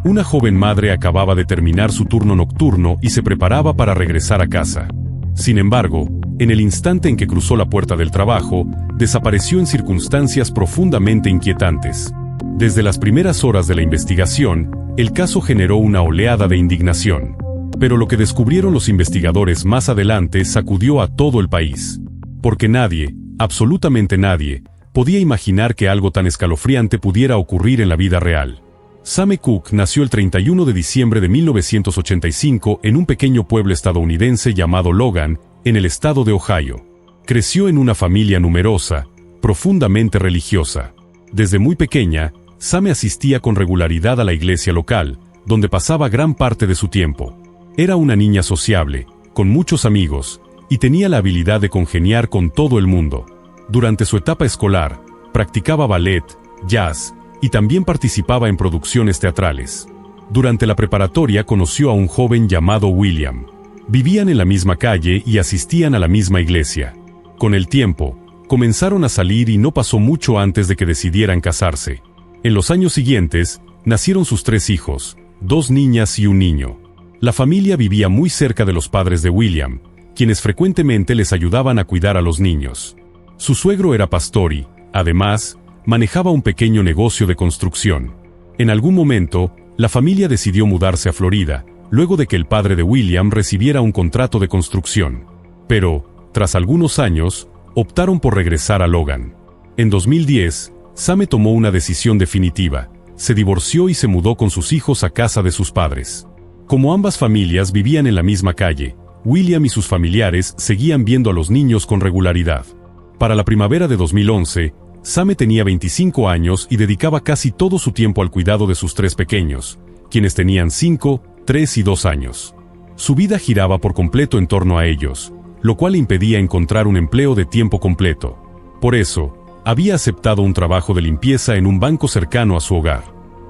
Una joven madre acababa de terminar su turno nocturno y se preparaba para regresar a casa. Sin embargo, en el instante en que cruzó la puerta del trabajo, desapareció en circunstancias profundamente inquietantes. Desde las primeras horas de la investigación, el caso generó una oleada de indignación. Pero lo que descubrieron los investigadores más adelante sacudió a todo el país. Porque nadie, absolutamente nadie, podía imaginar que algo tan escalofriante pudiera ocurrir en la vida real. Same Cooke nació el 31 de diciembre de 1985 en un pequeño pueblo estadounidense llamado Logan, en el estado de Ohio. Creció en una familia numerosa, profundamente religiosa. Desde muy pequeña, Same asistía con regularidad a la iglesia local, donde pasaba gran parte de su tiempo. Era una niña sociable, con muchos amigos, y tenía la habilidad de congeniar con todo el mundo. Durante su etapa escolar, practicaba ballet, jazz, y también participaba en producciones teatrales. Durante la preparatoria conoció a un joven llamado William. Vivían en la misma calle y asistían a la misma iglesia. Con el tiempo, comenzaron a salir y no pasó mucho antes de que decidieran casarse. En los años siguientes, nacieron sus 3 hijos, 2 niñas y un niño. La familia vivía muy cerca de los padres de William, quienes frecuentemente les ayudaban a cuidar a los niños. Su suegro era pastor y, además, manejaba un pequeño negocio de construcción. En algún momento, la familia decidió mudarse a Florida, luego de que el padre de William recibiera un contrato de construcción. Pero, tras algunos años, optaron por regresar a Logan. En 2010, Same tomó una decisión definitiva, se divorció y se mudó con sus hijos a casa de sus padres. Como ambas familias vivían en la misma calle, William y sus familiares seguían viendo a los niños con regularidad. Para la primavera de 2011, Same tenía 25 años y dedicaba casi todo su tiempo al cuidado de sus 3 pequeños, quienes tenían 5, 3 y 2 años. Su vida giraba por completo en torno a ellos, lo cual le impedía encontrar un empleo de tiempo completo. Por eso, había aceptado un trabajo de limpieza en un banco cercano a su hogar.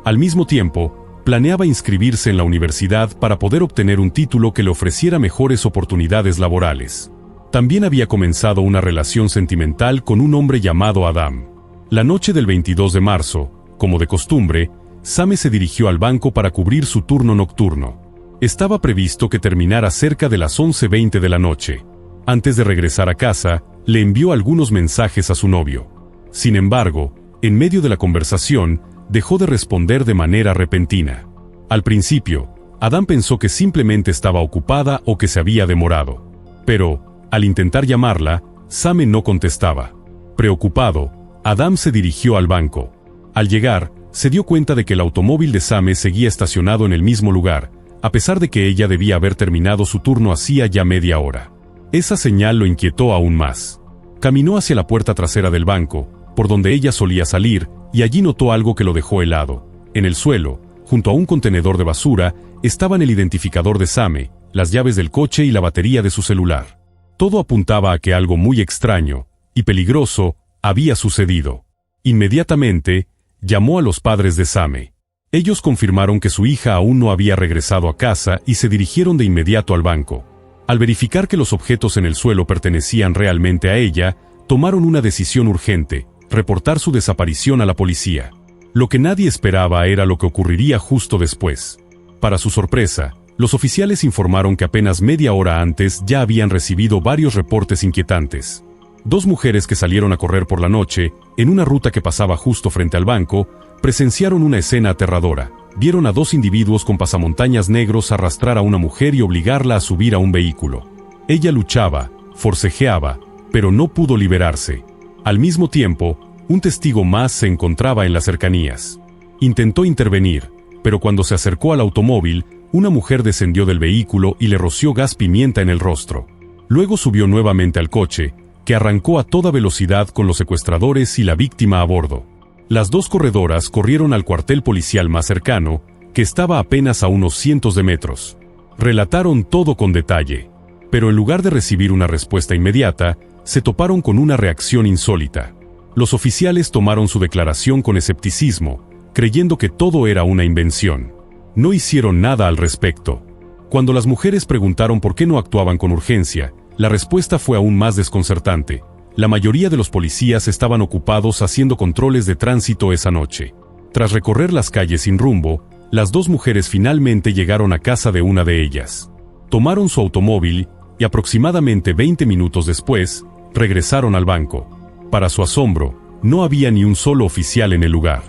Al mismo tiempo, planeaba inscribirse en la universidad para poder obtener un título que le ofreciera mejores oportunidades laborales. También había comenzado una relación sentimental con un hombre llamado Adam. La noche del 22 de marzo, como de costumbre, Same se dirigió al banco para cubrir su turno nocturno. Estaba previsto que terminara cerca de las 11:20 de la noche. Antes de regresar a casa, le envió algunos mensajes a su novio. Sin embargo, en medio de la conversación, dejó de responder de manera repentina. Al principio, Adam pensó que simplemente estaba ocupada o que se había demorado. Pero, al intentar llamarla, Same no contestaba. Preocupado, Adam se dirigió al banco. Al llegar, se dio cuenta de que el automóvil de Same seguía estacionado en el mismo lugar, a pesar de que ella debía haber terminado su turno hacía ya media hora. Esa señal lo inquietó aún más. Caminó hacia la puerta trasera del banco, por donde ella solía salir, y allí notó algo que lo dejó helado. En el suelo, junto a un contenedor de basura, estaban el identificador de Same, las llaves del coche y la batería de su celular. Todo apuntaba a que algo muy extraño y peligroso había sucedido. Inmediatamente, llamó a los padres de Same. Ellos confirmaron que su hija aún no había regresado a casa y se dirigieron de inmediato al banco. Al verificar que los objetos en el suelo pertenecían realmente a ella, tomaron una decisión urgente: reportar su desaparición a la policía. Lo que nadie esperaba era lo que ocurriría justo después. Para su sorpresa, los oficiales informaron que apenas media hora antes ya habían recibido varios reportes inquietantes. 2 mujeres que salieron a correr por la noche, en una ruta que pasaba justo frente al banco, presenciaron una escena aterradora. Vieron a 2 individuos con pasamontañas negros arrastrar a una mujer y obligarla a subir a un vehículo. Ella luchaba, forcejeaba, pero no pudo liberarse. Al mismo tiempo, un testigo más se encontraba en las cercanías. Intentó intervenir, pero cuando se acercó al automóvil, una mujer descendió del vehículo y le roció gas pimienta en el rostro. Luego subió nuevamente al coche, que arrancó a toda velocidad con los secuestradores y la víctima a bordo. Las 2 corredoras corrieron al cuartel policial más cercano, que estaba apenas a unos cientos de metros. Relataron todo con detalle, pero en lugar de recibir una respuesta inmediata, se toparon con una reacción insólita. Los oficiales tomaron su declaración con escepticismo, creyendo que todo era una invención. No hicieron nada al respecto. Cuando las mujeres preguntaron por qué no actuaban con urgencia, la respuesta fue aún más desconcertante. La mayoría de los policías estaban ocupados haciendo controles de tránsito esa noche. Tras recorrer las calles sin rumbo, las dos mujeres finalmente llegaron a casa de una de ellas. Tomaron su automóvil y aproximadamente 20 minutos después, regresaron al banco. Para su asombro, no había ni un solo oficial en el lugar.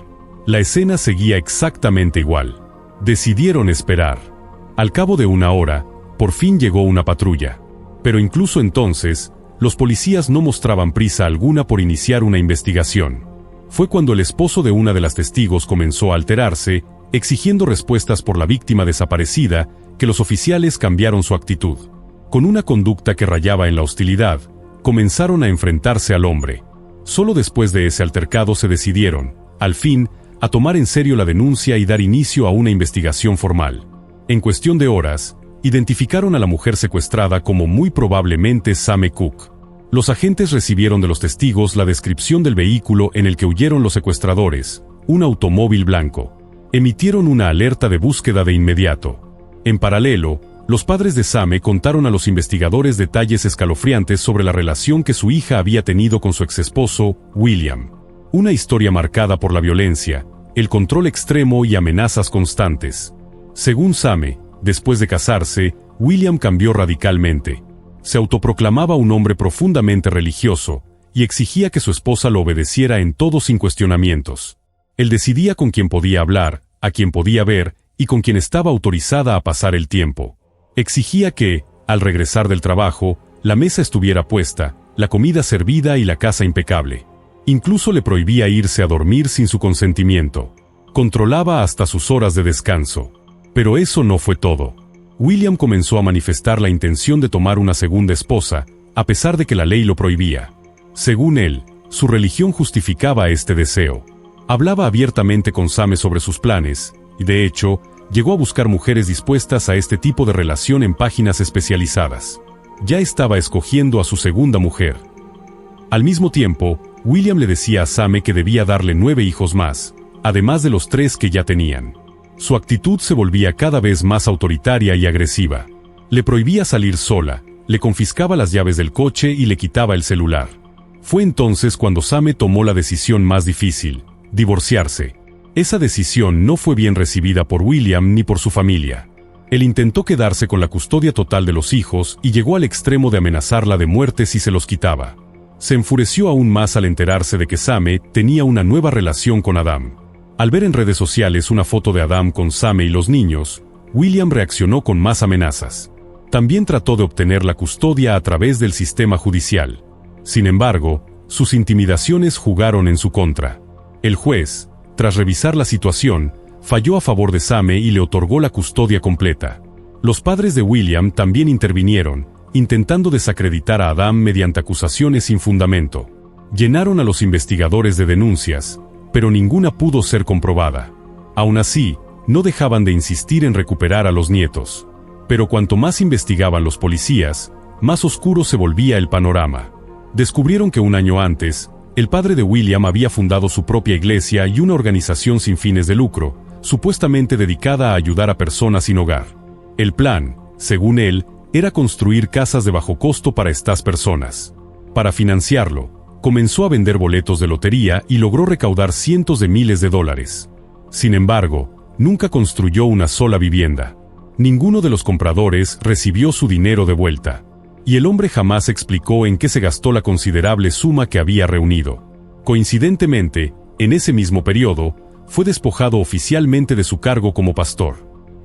La escena seguía exactamente igual. Decidieron esperar. Al cabo de una hora, por fin llegó una patrulla. Pero incluso entonces, los policías no mostraban prisa alguna por iniciar una investigación. Fue cuando el esposo de una de las testigos comenzó a alterarse, exigiendo respuestas por la víctima desaparecida, que los oficiales cambiaron su actitud. Con una conducta que rayaba en la hostilidad, comenzaron a enfrentarse al hombre. Solo después de ese altercado se decidieron, al fin, a tomar en serio la denuncia y dar inicio a una investigación formal. En cuestión de horas, identificaron a la mujer secuestrada como muy probablemente Same Cook. Los agentes recibieron de los testigos la descripción del vehículo en el que huyeron los secuestradores, un automóvil blanco. Emitieron una alerta de búsqueda de inmediato. En paralelo, los padres de Same contaron a los investigadores detalles escalofriantes sobre la relación que su hija había tenido con su exesposo, William. Una historia marcada por la violencia, el control extremo y amenazas constantes. Según Same, después de casarse, William cambió radicalmente. Se autoproclamaba un hombre profundamente religioso y exigía que su esposa lo obedeciera en todo sin cuestionamientos. Él decidía con quién podía hablar, a quién podía ver y con quién estaba autorizada a pasar el tiempo. Exigía que, al regresar del trabajo, la mesa estuviera puesta, la comida servida y la casa impecable. Incluso le prohibía irse a dormir sin su consentimiento. Controlaba hasta sus horas de descanso. Pero eso no fue todo. William comenzó a manifestar la intención de tomar una segunda esposa, a pesar de que la ley lo prohibía. Según él, su religión justificaba este deseo. Hablaba abiertamente con Same sobre sus planes, y de hecho, llegó a buscar mujeres dispuestas a este tipo de relación en páginas especializadas. Ya estaba escogiendo a su segunda mujer. Al mismo tiempo, William le decía a Same que debía darle 9 hijos más, además de los 3 que ya tenían. Su actitud se volvía cada vez más autoritaria y agresiva. Le prohibía salir sola, le confiscaba las llaves del coche y le quitaba el celular. Fue entonces cuando Same tomó la decisión más difícil: divorciarse. Esa decisión no fue bien recibida por William ni por su familia. Él intentó quedarse con la custodia total de los hijos y llegó al extremo de amenazarla de muerte si se los quitaba. Se enfureció aún más al enterarse de que Same tenía una nueva relación con Adam. Al ver en redes sociales una foto de Adam con Same y los niños, William reaccionó con más amenazas. También trató de obtener la custodia a través del sistema judicial. Sin embargo, sus intimidaciones jugaron en su contra. El juez, tras revisar la situación, falló a favor de Same y le otorgó la custodia completa. Los padres de William también intervinieron, intentando desacreditar a Adam mediante acusaciones sin fundamento. Llenaron a los investigadores de denuncias, pero ninguna pudo ser comprobada. Aún así, no dejaban de insistir en recuperar a los nietos. Pero cuanto más investigaban los policías, más oscuro se volvía el panorama. Descubrieron que un año antes, el padre de William había fundado su propia iglesia y una organización sin fines de lucro, supuestamente dedicada a ayudar a personas sin hogar. El plan, según él, era construir casas de bajo costo para estas personas. Para financiarlo, comenzó a vender boletos de lotería y logró recaudar cientos de miles de dólares. Sin embargo, nunca construyó una sola vivienda. Ninguno de los compradores recibió su dinero de vuelta. Y el hombre jamás explicó en qué se gastó la considerable suma que había reunido. Coincidentemente, en ese mismo periodo, fue despojado oficialmente de su cargo como pastor.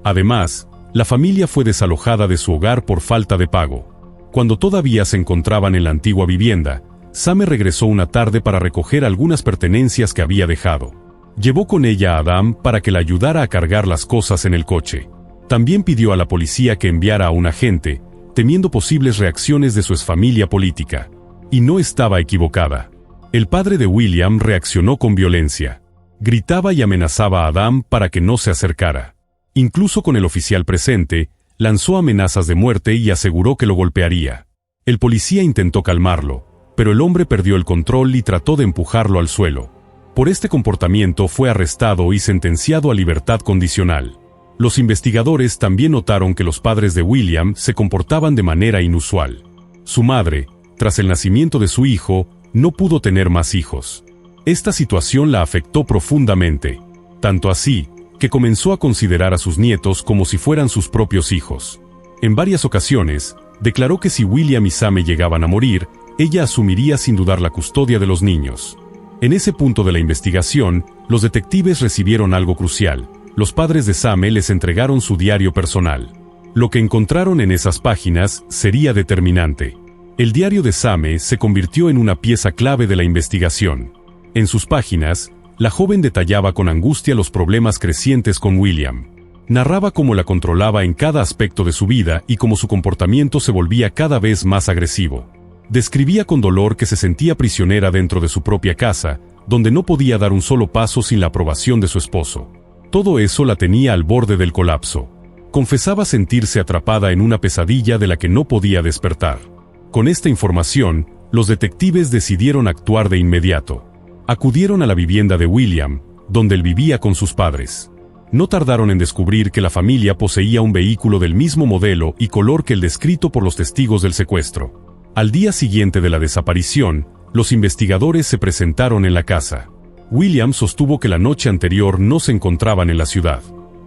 Además, la familia fue desalojada de su hogar por falta de pago. Cuando todavía se encontraban en la antigua vivienda, Same regresó una tarde para recoger algunas pertenencias que había dejado. Llevó con ella a Adam para que la ayudara a cargar las cosas en el coche. También pidió a la policía que enviara a un agente, temiendo posibles reacciones de su exfamilia política. Y no estaba equivocada. El padre de William reaccionó con violencia. Gritaba y amenazaba a Adam para que no se acercara. Incluso con el oficial presente, lanzó amenazas de muerte y aseguró que lo golpearía. El policía intentó calmarlo, pero el hombre perdió el control y trató de empujarlo al suelo. Por este comportamiento fue arrestado y sentenciado a libertad condicional. Los investigadores también notaron que los padres de William se comportaban de manera inusual. Su madre, tras el nacimiento de su hijo, no pudo tener más hijos. Esta situación la afectó profundamente, tanto así que comenzó a considerar a sus nietos como si fueran sus propios hijos. En varias ocasiones, declaró que si William y Same llegaban a morir, ella asumiría sin dudar la custodia de los niños. En ese punto de la investigación, los detectives recibieron algo crucial. Los padres de Same les entregaron su diario personal. Lo que encontraron en esas páginas sería determinante. El diario de Same se convirtió en una pieza clave de la investigación. En sus páginas, la joven detallaba con angustia los problemas crecientes con William. Narraba cómo la controlaba en cada aspecto de su vida y cómo su comportamiento se volvía cada vez más agresivo. Describía con dolor que se sentía prisionera dentro de su propia casa, donde no podía dar un solo paso sin la aprobación de su esposo. Todo eso la tenía al borde del colapso. Confesaba sentirse atrapada en una pesadilla de la que no podía despertar. Con esta información, los detectives decidieron actuar de inmediato. Acudieron a la vivienda de William, donde él vivía con sus padres. No tardaron en descubrir que la familia poseía un vehículo del mismo modelo y color que el descrito por los testigos del secuestro. Al día siguiente de la desaparición, los investigadores se presentaron en la casa. William sostuvo que la noche anterior no se encontraban en la ciudad.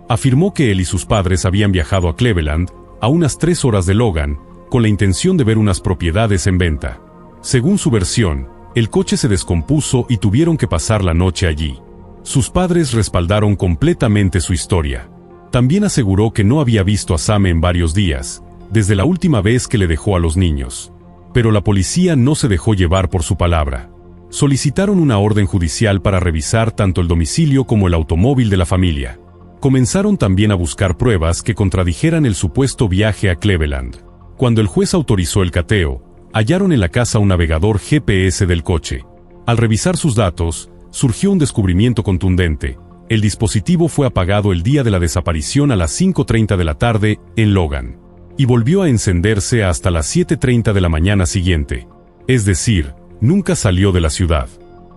Afirmó que él y sus padres habían viajado a Cleveland, a unas 3 horas de Logan, con la intención de ver unas propiedades en venta. Según su versión, el coche se descompuso y tuvieron que pasar la noche allí. Sus padres respaldaron completamente su historia. También aseguró que no había visto a Same en varios días, desde la última vez que le dejó a los niños. Pero la policía no se dejó llevar por su palabra. Solicitaron una orden judicial para revisar tanto el domicilio como el automóvil de la familia. Comenzaron también a buscar pruebas que contradijeran el supuesto viaje a Cleveland. Cuando el juez autorizó el cateo, hallaron en la casa un navegador GPS del coche. Al revisar sus datos, surgió un descubrimiento contundente. El dispositivo fue apagado el día de la desaparición a las 5:30 de la tarde, en Logan. Y volvió a encenderse hasta las 7:30 de la mañana siguiente. Es decir, nunca salió de la ciudad.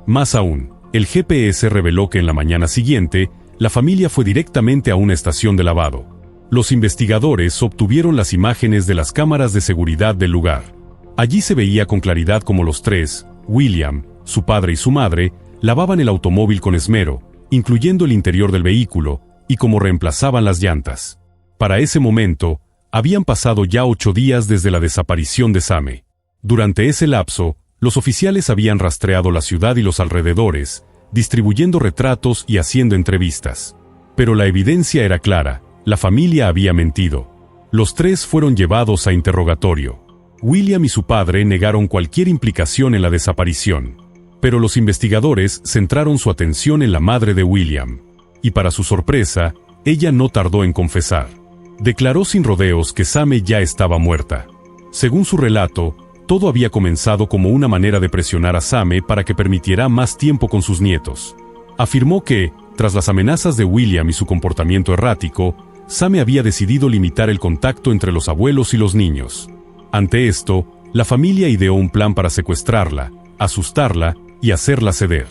Más aún, el GPS reveló que en la mañana siguiente, la familia fue directamente a una estación de lavado. Los investigadores obtuvieron las imágenes de las cámaras de seguridad del lugar. Allí se veía con claridad cómo los tres, William, su padre y su madre, lavaban el automóvil con esmero, incluyendo el interior del vehículo, y cómo reemplazaban las llantas. Para ese momento, habían pasado ya 8 días desde la desaparición de Same. Durante ese lapso, los oficiales habían rastreado la ciudad y los alrededores, distribuyendo retratos y haciendo entrevistas. Pero la evidencia era clara, la familia había mentido. Los tres fueron llevados a interrogatorio. William y su padre negaron cualquier implicación en la desaparición. Pero los investigadores centraron su atención en la madre de William. Y para su sorpresa, ella no tardó en confesar. Declaró sin rodeos que Same ya estaba muerta. Según su relato, todo había comenzado como una manera de presionar a Same para que permitiera más tiempo con sus nietos. Afirmó que, tras las amenazas de William y su comportamiento errático, Same había decidido limitar el contacto entre los abuelos y los niños. Ante esto, la familia ideó un plan para secuestrarla, asustarla y hacerla ceder.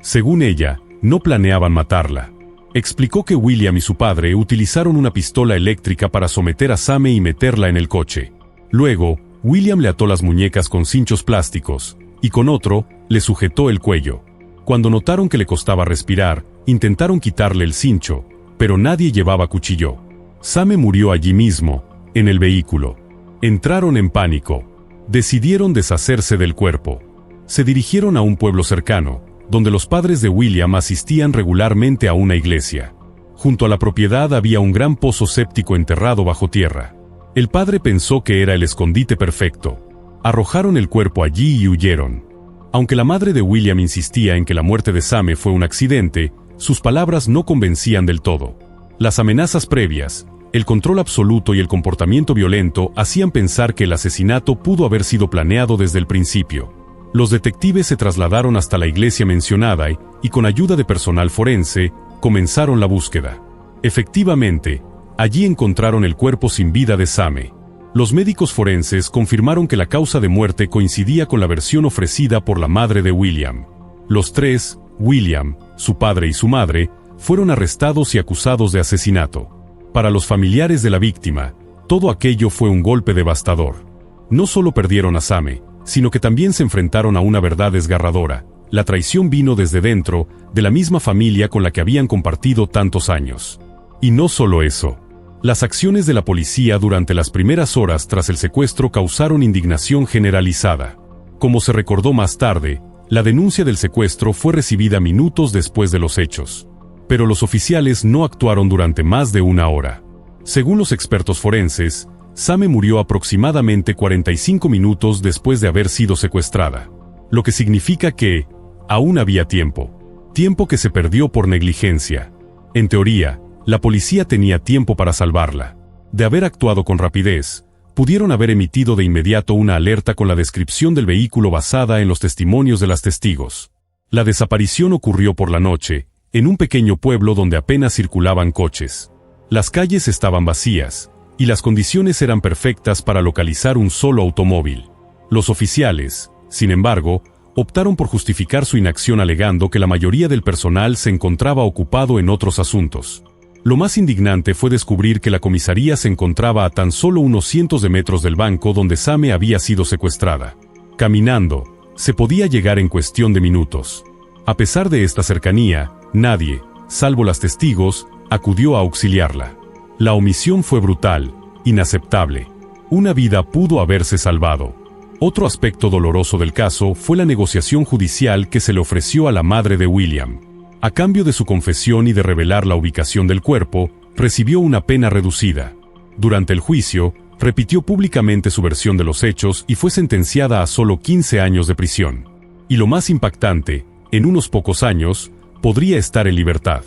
Según ella, no planeaban matarla. Explicó que William y su padre utilizaron una pistola eléctrica para someter a Same y meterla en el coche. Luego, William le ató las muñecas con cinchos plásticos, y con otro, le sujetó el cuello. Cuando notaron que le costaba respirar, intentaron quitarle el cincho, pero nadie llevaba cuchillo. Same murió allí mismo, en el vehículo. Entraron en pánico. Decidieron deshacerse del cuerpo. Se dirigieron a un pueblo cercano, donde los padres de William asistían regularmente a una iglesia. Junto a la propiedad había un gran pozo séptico enterrado bajo tierra. El padre pensó que era el escondite perfecto. Arrojaron el cuerpo allí y huyeron. Aunque la madre de William insistía en que la muerte de Same fue un accidente, sus palabras no convencían del todo. Las amenazas previas, el control absoluto y el comportamiento violento hacían pensar que el asesinato pudo haber sido planeado desde el principio. Los detectives se trasladaron hasta la iglesia mencionada y con ayuda de personal forense, comenzaron la búsqueda. Efectivamente, allí encontraron el cuerpo sin vida de Same. Los médicos forenses confirmaron que la causa de muerte coincidía con la versión ofrecida por la madre de William. Los tres, William, su padre y su madre, fueron arrestados y acusados de asesinato. Para los familiares de la víctima, todo aquello fue un golpe devastador. No solo perdieron a Same, sino que también se enfrentaron a una verdad desgarradora. la traición vino desde dentro, de la misma familia con la que habían compartido tantos años. Y no solo eso. Las acciones de la policía durante las primeras horas tras el secuestro causaron indignación generalizada. Como se recordó más tarde, la denuncia del secuestro fue recibida minutos después de los hechos. Pero los oficiales no actuaron durante más de una hora. Según los expertos forenses, Same murió aproximadamente 45 minutos después de haber sido secuestrada. Lo que significa que aún había tiempo. Tiempo que se perdió por negligencia. En teoría, la policía tenía tiempo para salvarla. De haber actuado con rapidez, pudieron haber emitido de inmediato una alerta con la descripción del vehículo basada en los testimonios de las testigos. La desaparición ocurrió por la noche, en un pequeño pueblo donde apenas circulaban coches. Las calles estaban vacías, y las condiciones eran perfectas para localizar un solo automóvil. Los oficiales, sin embargo, optaron por justificar su inacción alegando que la mayoría del personal se encontraba ocupado en otros asuntos. Lo más indignante fue descubrir que la comisaría se encontraba a tan solo unos cientos de metros del banco donde Same había sido secuestrada. Caminando, se podía llegar en cuestión de minutos. A pesar de esta cercanía, nadie, salvo las testigos, acudió a auxiliarla. La omisión fue brutal, inaceptable. Una vida pudo haberse salvado. Otro aspecto doloroso del caso fue la negociación judicial que se le ofreció a la madre de William. A cambio de su confesión y de revelar la ubicación del cuerpo, recibió una pena reducida. Durante el juicio, repitió públicamente su versión de los hechos y fue sentenciada a solo 15 años de prisión. Y lo más impactante, en unos pocos años, podría estar en libertad.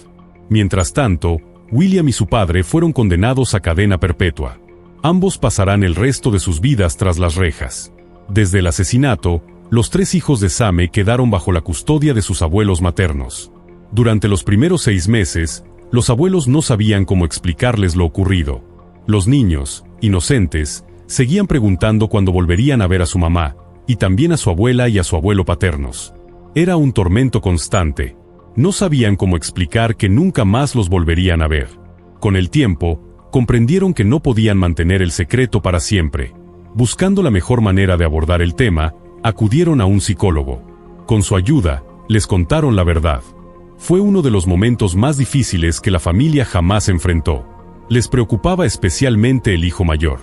Mientras tanto, William y su padre fueron condenados a cadena perpetua. Ambos pasarán el resto de sus vidas tras las rejas. Desde el asesinato, los 3 hijos de Same quedaron bajo la custodia de sus abuelos maternos. Durante los primeros 6 meses, los abuelos no sabían cómo explicarles lo ocurrido. Los niños, inocentes, seguían preguntando cuándo volverían a ver a su mamá, y también a su abuela y a su abuelo paternos. Era un tormento constante. No sabían cómo explicar que nunca más los volverían a ver. Con el tiempo, comprendieron que no podían mantener el secreto para siempre. Buscando la mejor manera de abordar el tema, acudieron a un psicólogo. Con su ayuda, les contaron la verdad. Fue uno de los momentos más difíciles que la familia jamás enfrentó. Les preocupaba especialmente el hijo mayor.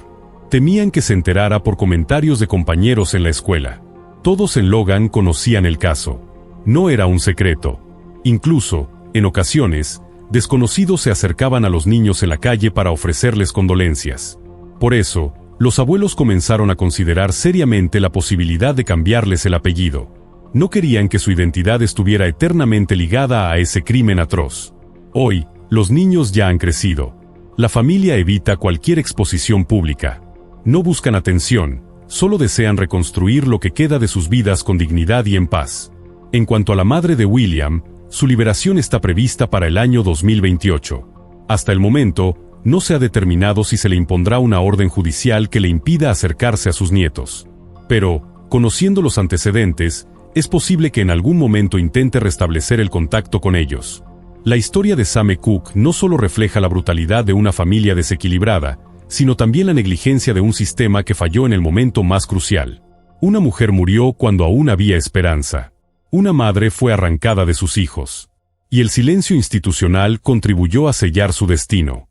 Temían que se enterara por comentarios de compañeros en la escuela. Todos en Logan conocían el caso. No era un secreto. Incluso, en ocasiones, desconocidos se acercaban a los niños en la calle para ofrecerles condolencias. Por eso, los abuelos comenzaron a considerar seriamente la posibilidad de cambiarles el apellido. No querían que su identidad estuviera eternamente ligada a ese crimen atroz. Hoy, los niños ya han crecido. La familia evita cualquier exposición pública. No buscan atención, solo desean reconstruir lo que queda de sus vidas con dignidad y en paz. En cuanto a la madre de William, su liberación está prevista para el año 2028. Hasta el momento, no se ha determinado si se le impondrá una orden judicial que le impida acercarse a sus nietos. Pero, conociendo los antecedentes, es posible que en algún momento intente restablecer el contacto con ellos. La historia de Same Cook no solo refleja la brutalidad de una familia desequilibrada, sino también la negligencia de un sistema que falló en el momento más crucial. Una mujer murió cuando aún había esperanza. Una madre fue arrancada de sus hijos. Y el silencio institucional contribuyó a sellar su destino.